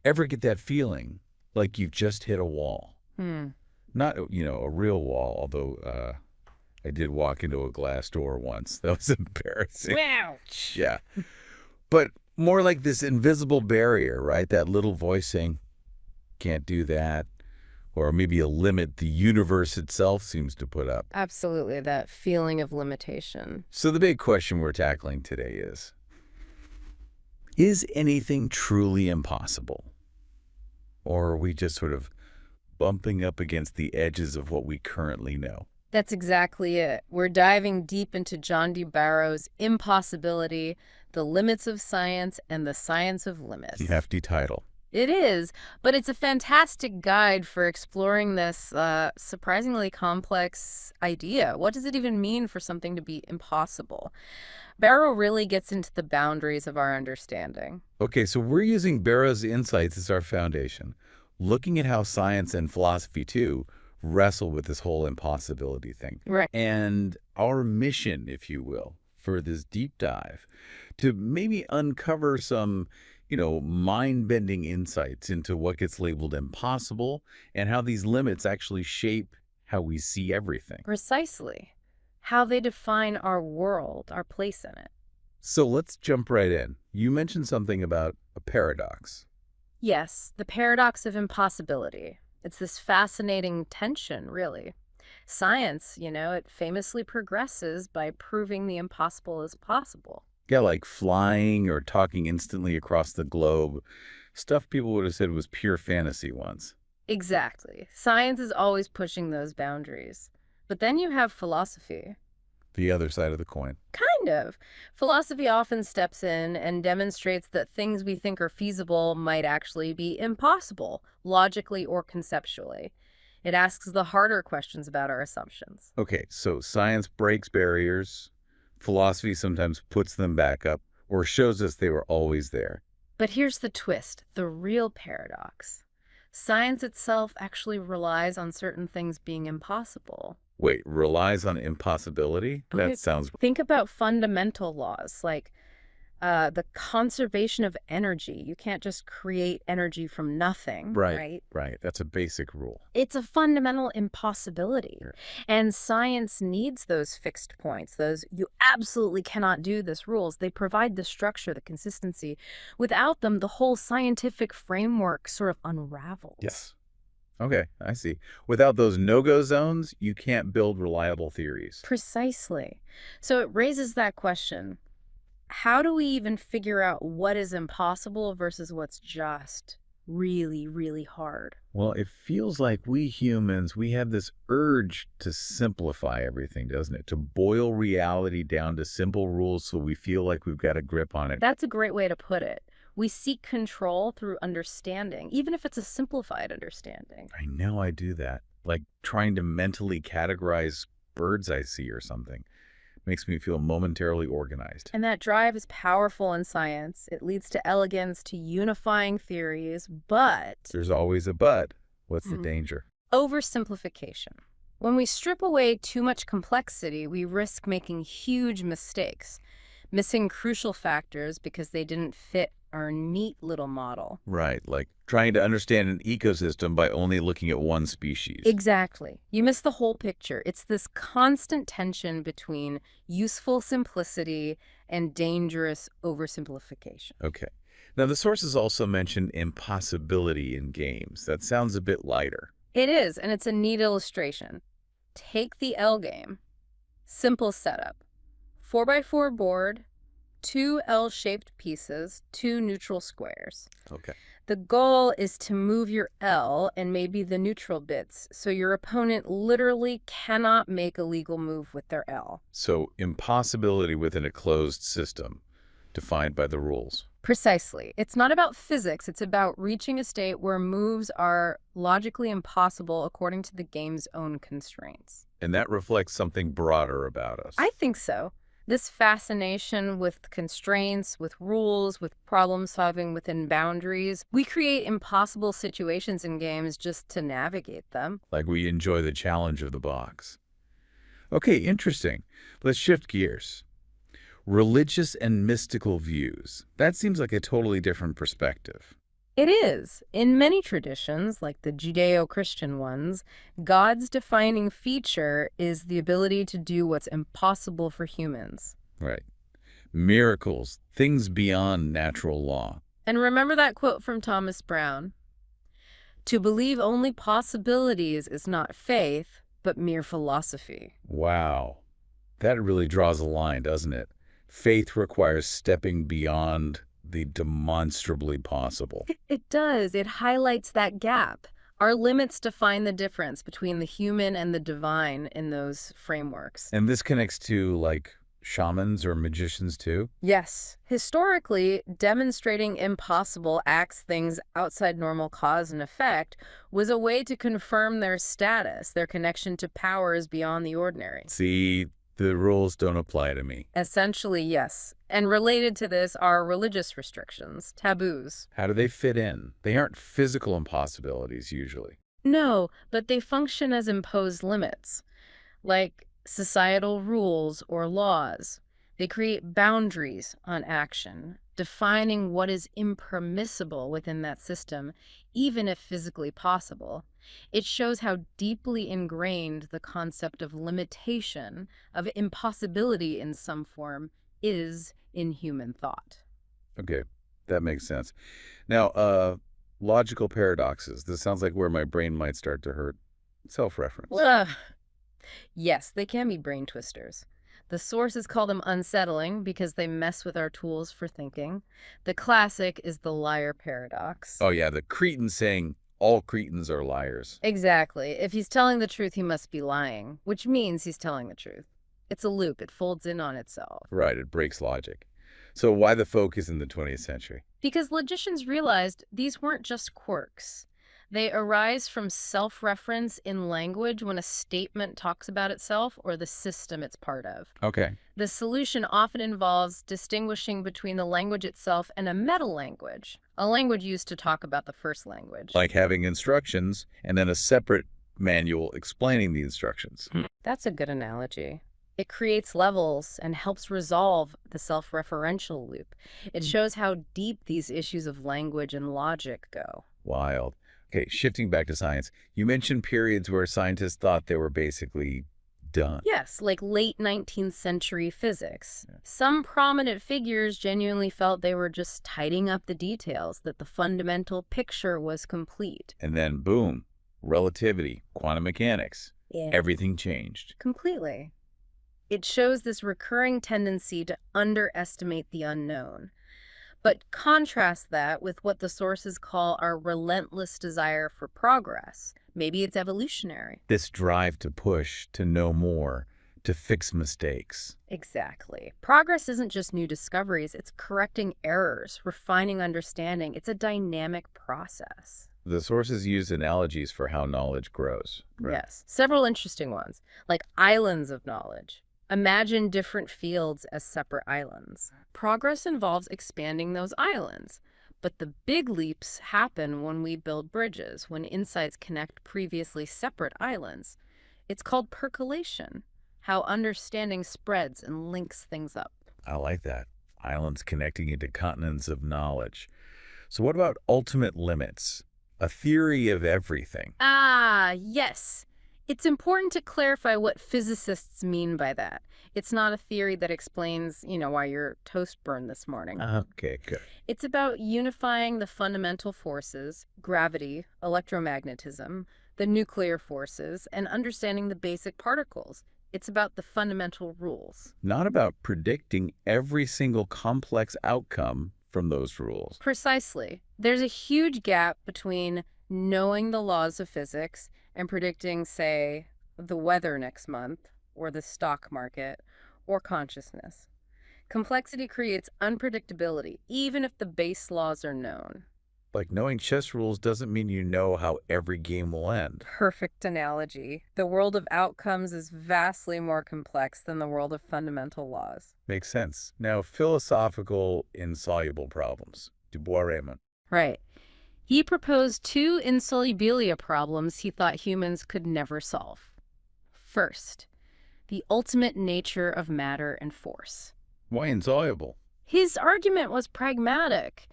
Ever get that feeling like you've just hit a wall? Hmm. Not, a real wall, although I did walk into a glass door once. That was embarrassing. Ouch! Yeah. But more like this invisible barrier, right? That little voice saying, can't do that. Or maybe a limit the universe itself seems to put up. Absolutely, that feeling of limitation. So the big question we're tackling today is anything truly impossible? Or are we just sort of bumping up against the edges of what we currently know? That's exactly it. We're diving deep into John D. Barrow's Impossibility, the limits of science, and the science of limits. Hefty title. It is, but it's a fantastic guide for exploring this surprisingly complex idea. What does it even mean for something to be impossible? Barrow really gets into the boundaries of our understanding. Okay, so we're using Barrow's insights as our foundation, looking at how science and philosophy, too, wrestle with this whole impossibility thing. Right. And our mission, if you will, for this deep dive, to maybe uncover some, mind-bending insights into what gets labeled impossible and how these limits actually shape how we see everything. Precisely. How they define our world, our place in it. So let's jump right in. You mentioned something about a paradox. Yes, the paradox of impossibility. It's this fascinating tension, really. Science, it famously progresses by proving the impossible is possible. Yeah, like flying or talking instantly across the globe. Stuff people would have said was pure fantasy once. Exactly. Science is always pushing those boundaries. But then you have philosophy. The other side of the coin. Kind of. Philosophy often steps in and demonstrates that things we think are feasible might actually be impossible, logically or conceptually. It asks the harder questions about our assumptions. Okay, so science breaks barriers. Philosophy sometimes puts them back up or shows us they were always there. But here's the twist, the real paradox. Science itself actually relies on certain things being impossible. Wait, relies on impossibility? Okay. That sounds Think about fundamental laws like the conservation of energy. You can't just create energy from nothing, right. right? Right. That's a basic rule. It's a fundamental impossibility. Sure. And science needs those fixed points, those you absolutely cannot do this rules. They provide the structure, the consistency. Without them, the whole scientific framework sort of unravels. Yes. Okay, I see. Without those no-go zones, you can't build reliable theories. Precisely. So it raises that question. How do we even figure out what is impossible versus what's just really, really hard? Well, it feels like we humans, we have this urge to simplify everything, doesn't it? To boil reality down to simple rules so we feel like we've got a grip on it. That's a great way to put it. We seek control through understanding, even if it's a simplified understanding. I know I do that. Like trying to mentally categorize birds I see or something. Makes me feel momentarily organized. And that drive is powerful in science. It leads to elegance, to unifying theories, but There's always a but. What's the danger? oversimplification. When we strip away too much complexity, we risk making huge mistakes, missing crucial factors because they didn't fit our neat little model. Right, like trying to understand an ecosystem by only looking at one species. Exactly. You miss the whole picture. It's this constant tension between useful simplicity and dangerous oversimplification. Okay. Now, the sources also mention impossibility in games. That sounds a bit lighter. It is, and it's a neat illustration. Take the L game. Simple setup. 4x4 board, 2 L-shaped pieces, 2 neutral squares. Okay. The goal is to move your L and maybe the neutral bits, so your opponent literally cannot make a legal move with their L. So, impossibility within a closed system, defined by the rules. Precisely. It's not about physics, it's about reaching a state where moves are logically impossible according to the game's own constraints. And that reflects something broader about us. I think so. This fascination with constraints, with rules, with problem solving within boundaries. We create impossible situations in games just to navigate them. Like we enjoy the challenge of the box. Okay, interesting. Let's shift gears. Religious and mystical views. That seems like a totally different perspective. It is. In many traditions, like the Judeo-Christian ones, God's defining feature is the ability to do what's impossible for humans. Right. Miracles, things beyond natural law. And remember that quote from Thomas Brown? To believe only possibilities is not faith, but mere philosophy. Wow. That really draws a line, doesn't it? Faith requires stepping beyond the demonstrably possible. It does. It highlights that gap. Our limits define the difference between the human and the divine in those frameworks. And this connects to, like, shamans or magicians, too? Yes, historically, demonstrating impossible acts, things outside normal cause and effect, was a way to confirm their status, their connection to powers beyond the ordinary. See, the rules don't apply to me. Essentially, yes. And related to this are religious restrictions, taboos. How do they fit in? They aren't physical impossibilities, usually. No, but they function as imposed limits, like societal rules or laws. They create boundaries on action, defining what is impermissible within that system, even if physically possible. It shows how deeply ingrained the concept of limitation, of impossibility in some form, is in human thought. Okay, that makes sense. Now, logical paradoxes. This sounds like where my brain might start to hurt. Self-reference. Ugh. Yes, they can be brain twisters. The sources call them unsettling because they mess with our tools for thinking. The classic is the liar paradox. Oh, yeah, the Cretan saying, all Cretans are liars. Exactly. If he's telling the truth, he must be lying, which means he's telling the truth. It's a loop. It folds in on itself. Right, it breaks logic. So why the focus in the 20th century? Because logicians realized these weren't just quirks. They arise from self-reference in language when a statement talks about itself or the system it's part of. Okay. The solution often involves distinguishing between the language itself and a meta-language, a language used to talk about the first language. Like having instructions and then a separate manual explaining the instructions. That's a good analogy. It creates levels and helps resolve the self-referential loop. It shows how deep these issues of language and logic go. Wild. Okay, shifting back to science, you mentioned periods where scientists thought they were basically done. Yes, like late 19th century physics. Yeah. Some prominent figures genuinely felt they were just tidying up the details, that the fundamental picture was complete. And then, boom, relativity, quantum mechanics, Yeah. everything changed. Completely. It shows this recurring tendency to underestimate the unknown. But contrast that with what the sources call our relentless desire for progress. Maybe it's evolutionary. This drive to push, to know more, to fix mistakes. Exactly. Progress isn't just new discoveries, it's correcting errors, refining understanding. It's a dynamic process. The sources use analogies for how knowledge grows. Yes. Several interesting ones, like islands of knowledge. Imagine different fields as separate islands. Progress involves expanding those islands, but the big leaps happen when we build bridges, when insights connect previously separate islands. It's called percolation, how understanding spreads and links things up. I like that. Islands connecting into continents of knowledge. So what about ultimate limits? A theory of everything. Ah, yes. It's important to clarify what physicists mean by that. It's not a theory that explains, why your toast burned this morning. Okay, good. It's about unifying the fundamental forces, gravity, electromagnetism, the nuclear forces, and understanding the basic particles. It's about the fundamental rules. Not about predicting every single complex outcome from those rules. Precisely. There's a huge gap between knowing the laws of physics and predicting, say, the weather next month, or the stock market, or consciousness. Complexity creates unpredictability, even if the base laws are known. Like knowing chess rules doesn't mean you know how every game will end. Perfect analogy. The world of outcomes is vastly more complex than the world of fundamental laws. Makes sense. Now, philosophical insoluble problems. Du Bois-Reymond. Right. He proposed two insolubilia problems he thought humans could never solve. First, the ultimate nature of matter and force. Why insoluble? His argument was pragmatic.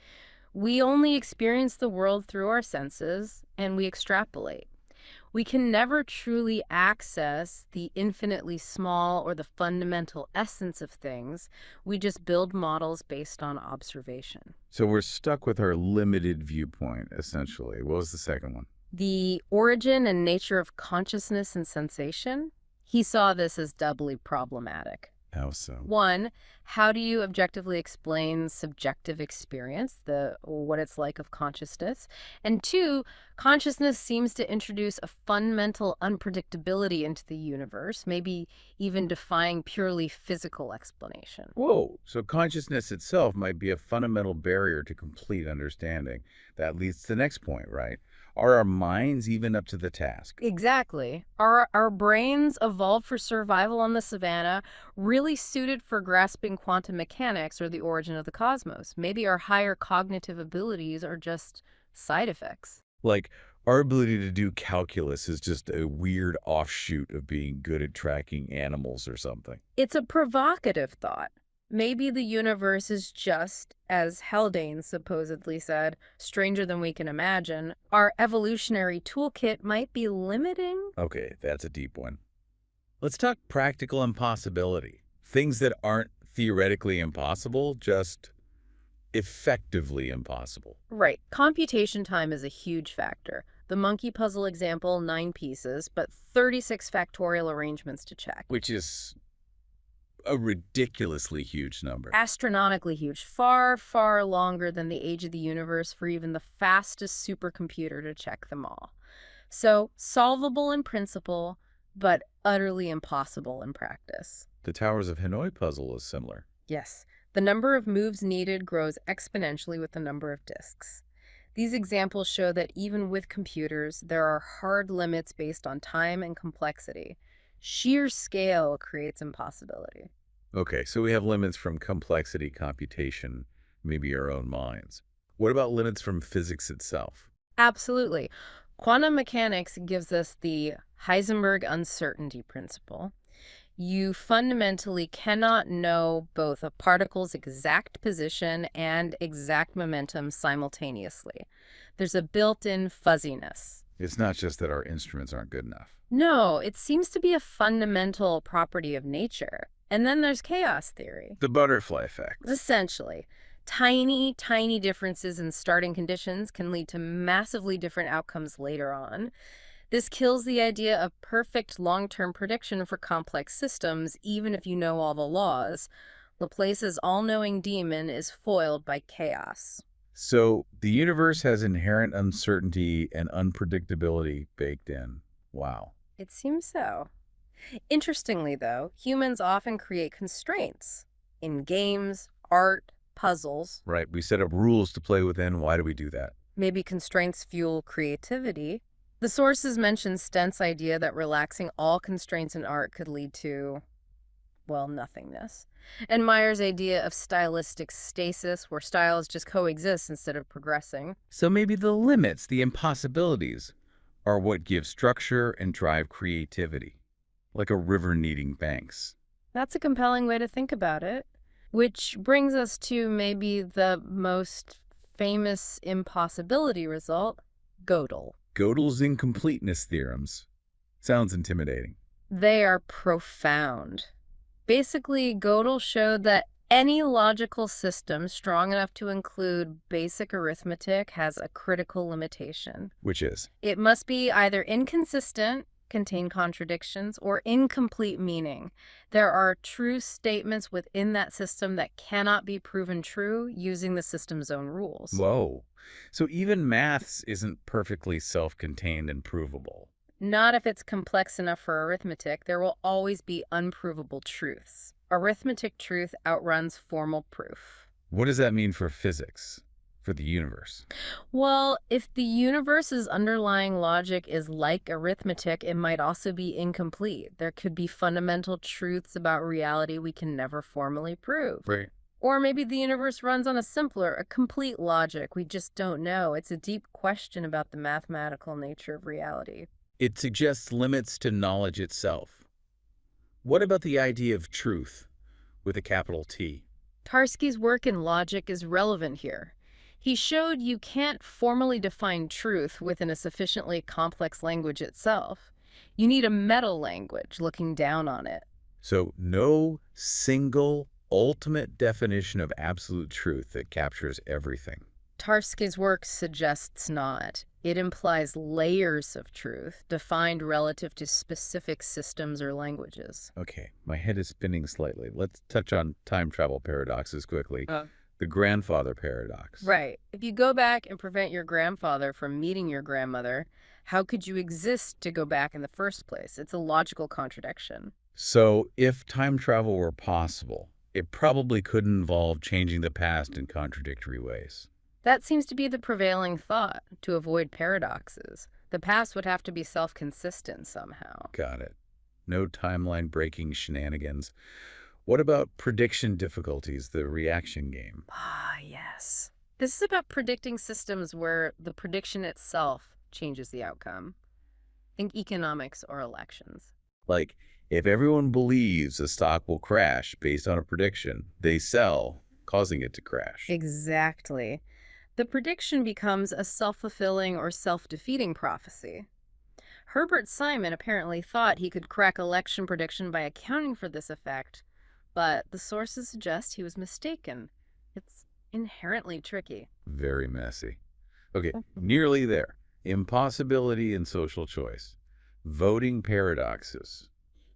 We only experience the world through our senses, and we extrapolate. We can never truly access the infinitely small or the fundamental essence of things. We just build models based on observation. So we're stuck with our limited viewpoint, essentially. What was the second one? The origin and nature of consciousness and sensation, he saw this as doubly problematic. How so? One, how do you objectively explain subjective experience, the what it's like of consciousness? And two, consciousness seems to introduce a fundamental unpredictability into the universe, maybe even defying purely physical explanation. Whoa. So consciousness itself might be a fundamental barrier to complete understanding. That leads to the next point, right? Are our minds even up to the task? Exactly. Our brains evolved for survival on the savannah, really suited for grasping quantum mechanics or the origin of the cosmos. Maybe our higher cognitive abilities are just side effects. Like, our ability to do calculus is just a weird offshoot of being good at tracking animals or something. It's a provocative thought. Maybe the universe is just, as Haldane supposedly said, stranger than we can imagine. Our evolutionary toolkit might be limiting. Okay, that's a deep one. Let's talk practical impossibility. Things that aren't theoretically impossible, just effectively impossible. Right. Computation time is a huge factor. The monkey puzzle example, 9 pieces, but 36 factorial arrangements to check. Which is a ridiculously huge number. Astronomically huge, far, far longer than the age of the universe for even the fastest supercomputer to check them all. So, solvable in principle, but utterly impossible in practice. The Towers of Hanoi puzzle is similar. Yes, the number of moves needed grows exponentially with the number of disks. These examples show that even with computers, there are hard limits based on time and complexity. Sheer scale creates impossibility. Okay, so we have limits from complexity, computation, maybe our own minds. What about limits from physics itself? Absolutely. Quantum mechanics gives us the Heisenberg uncertainty principle. You fundamentally cannot know both a particle's exact position and exact momentum simultaneously. There's a built-in fuzziness. It's not just that our instruments aren't good enough. No, it seems to be a fundamental property of nature. And then there's chaos theory. The butterfly effect. Essentially, tiny, tiny differences in starting conditions can lead to massively different outcomes later on. This kills the idea of perfect long-term prediction for complex systems, even if you know all the laws. Laplace's all-knowing demon is foiled by chaos. So the universe has inherent uncertainty and unpredictability baked in. Wow. It seems so. Interestingly, though, humans often create constraints in games, art, puzzles. Right, we set up rules to play within. Why do we do that? Maybe constraints fuel creativity. The sources mention Stent's idea that relaxing all constraints in art could lead to, well, nothingness. And Meyer's idea of stylistic stasis, where styles just coexist instead of progressing. So maybe the limits, the impossibilities, are what give structure and drive creativity, like a river needing banks. That's a compelling way to think about it. Which brings us to maybe the most famous impossibility result, Gödel. Gödel's incompleteness theorems. Sounds intimidating. They are profound. Basically, Gödel showed that any logical system strong enough to include basic arithmetic has a critical limitation. Which is? It must be either inconsistent, contain contradictions, or incomplete meaning. There are true statements within that system that cannot be proven true using the system's own rules. Whoa. So even maths isn't perfectly self-contained and provable. Not if it's complex enough for arithmetic. There will always be unprovable truths. Arithmetic truth outruns formal proof. What does that mean for physics, for the universe? Well, if the universe's underlying logic is like arithmetic, it might also be incomplete. There could be fundamental truths about reality we can never formally prove. Right. Or maybe the universe runs on a simpler, a complete logic. We just don't know. It's a deep question about the mathematical nature of reality. It suggests limits to knowledge itself. What about the idea of truth, with a capital T? Tarski's work in logic is relevant here. He showed you can't formally define truth within a sufficiently complex language itself. You need a meta language looking down on it. So no single ultimate definition of absolute truth that captures everything. Tarski's work suggests not. It implies layers of truth defined relative to specific systems or languages. Okay, my head is spinning slightly. Let's touch on time travel paradoxes quickly. Uh, The grandfather paradox. Right. If you go back and prevent your grandfather from meeting your grandmother, how could you exist to go back in the first place? It's a logical contradiction. So if time travel were possible, it probably could involve changing the past in contradictory ways. That seems to be the prevailing thought to avoid paradoxes. The past would have to be self-consistent somehow. Got it. No timeline breaking shenanigans. What about prediction difficulties, the reaction game? Ah, yes. This is about predicting systems where the prediction itself changes the outcome. Think economics or elections. Like, if everyone believes a stock will crash based on a prediction, they sell, causing it to crash. Exactly. The prediction becomes a self-fulfilling or self-defeating prophecy. Herbert Simon apparently thought he could crack election prediction by accounting for this effect, but the sources suggest he was mistaken. It's inherently tricky. Very messy. Okay, nearly there. Impossibility and social choice. Voting paradoxes.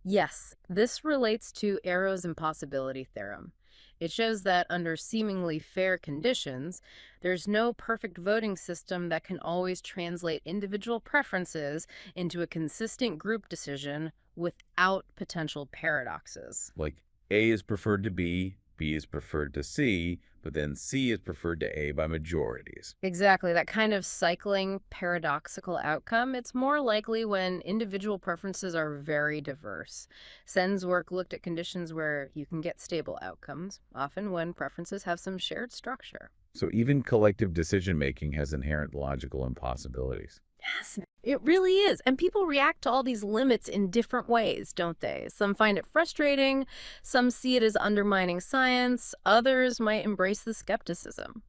Yes, this relates to Arrow's impossibility theorem. It shows that under seemingly fair conditions, there's no perfect voting system that can always translate individual preferences into a consistent group decision without potential paradoxes. Like A is preferred to B is preferred to C, but then C is preferred to A by majorities. Exactly, that kind of cycling paradoxical outcome, it's more likely when individual preferences are very diverse. Sen's work looked at conditions where you can get stable outcomes, often when preferences have some shared structure. So even collective decision-making has inherent logical impossibilities. Yes, it really is. And people react to all these limits in different ways, don't they? Some find it frustrating, some see it as undermining science, others might embrace the skepticism.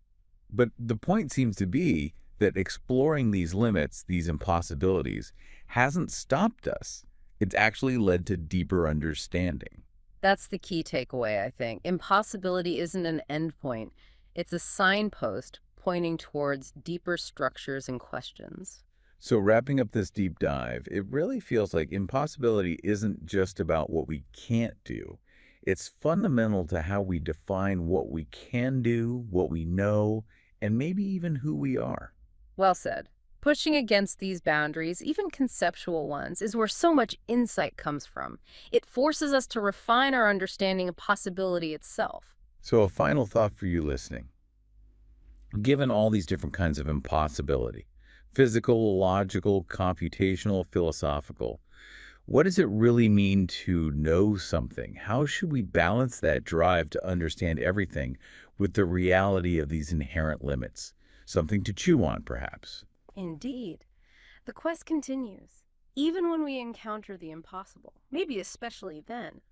But the point seems to be that exploring these limits, these impossibilities, hasn't stopped us. It's actually led to deeper understanding. That's the key takeaway, I think. Impossibility isn't an endpoint, it's a signpost pointing towards deeper structures and questions. So wrapping up this deep dive, it really feels like impossibility isn't just about what we can't do. It's fundamental to how we define what we can do, what we know, and maybe even who we are. Well said. Pushing against these boundaries, even conceptual ones, is where so much insight comes from. It forces us to refine our understanding of possibility itself. So a final thought for you listening. Given all these different kinds of impossibility, physical, logical, computational, philosophical, what does it really mean to know something? How should we balance that drive to understand everything with the reality of these inherent limits? Something to chew on, perhaps. Indeed. The quest continues, even when we encounter the impossible, maybe especially then.